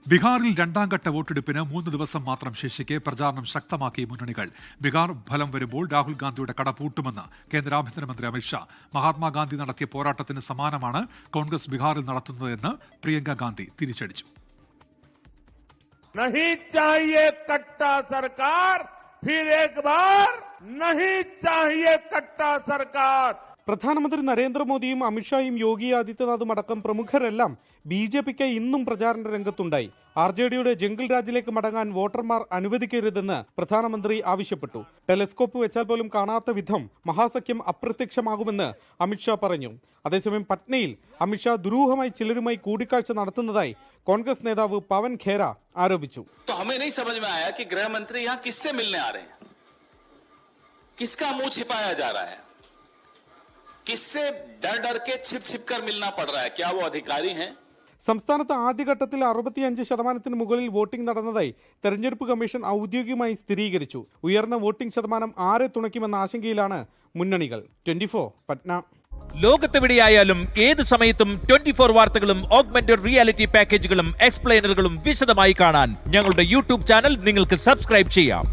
ബീഹാറിൽ രണ്ടാംഘട്ട വോട്ടെടുപ്പിന് 3 ദിവസം മാത്രം ശേഷിക്കെ പ്രചാരണം ശക്തമാക്കി മുന്നണികൾ. ബീഹാർ ഫലം വരുമ്പോൾ രാഹുൽ ഗാന്ധിയുടെ കട പൂട്ടുമെന്ന് കേന്ദ്ര ആഭ്യന്തരമന്ത്രി അമിത്ഷാ. മഹാത്മാഗാന്ധി നടത്തിയ പോരാട്ടത്തിന് സമാനമാണ് കോൺഗ്രസ് ബീഹാറിൽ നടത്തുന്നതെന്ന് പ്രിയങ്ക ഗാന്ധി തിരിച്ചടിച്ചു. नहीं चाहिए कट्टा सरकार, फिर एक बार नहीं चाहिए कट्टा सरकार. പ്രധാനമന്ത്രി നരേന്ദ്രമോദിയും അമിത്ഷായും യോഗി ആദിത്യനാഥും അടക്കം പ്രമുഖരെല്ലാം ബി.ജെ.പിക്ക് ഇന്നും പ്രചാരണ രംഗത്തുണ്ടായി. ആർ.ജെ.ഡിയുടെ ജംഗിൾ രാജിലേക്ക് മടങ്ങാൻ വോട്ടർമാർ അനുവദിക്കരുതെന്ന് പ്രധാനമന്ത്രി ആവശ്യപ്പെട്ടു. ടെലസ്കോപ്പ് വെച്ചാൽ പോലും കാണാത്ത വിധം മഹാസഖ്യം അപ്രത്യക്ഷമാകുമെന്ന് അമിത്ഷാ പറഞ്ഞു. അതേസമയം പട്നയിൽ അമിത്ഷാ ദുരൂഹമായി ചിലരുമായി കൂടിക്കാഴ്ച നടത്തുന്നതായി കോൺഗ്രസ് നേതാവ് പവൻ ഖേര ആരോപിച്ചു. किससे डर डर के छिप छिप कर मिलना पड़ रहा है? क्या वो अधिकारी हैं? സംസ്ഥാനത്ത് ആദ്യഘട്ടത്തിൽ 65% മുകളിൽ വോട്ടിംഗ് നടന്നതായി തെരഞ്ഞെടുപ്പ് കമ്മീഷൻ ഔദ്യോഗികമായി സ്ഥിരീകരിച്ചു. ഉയർന്ന വോട്ടിംഗ് ശതമാനം ആരെ തുണയ്ക്കുമെന്ന ആശങ്കയിലാണ് മുന്നണികൾ. 24 പട്ന. ലോകത്തെവിടെയായാലും ഏത് സമയത്തും 24 വാർത്തകളും ഓഗ്മെന്റഡ് റിയാലിറ്റി പാക്കേജുകളും എക്സ്പ്ലെയിനറുകളും വിശദമായി കാണാൻ ഞങ്ങളുടെ യൂട്യൂബ് ചാനൽ നിങ്ങൾക്ക് സബ്സ്ക്രൈബ് ചെയ്യാം.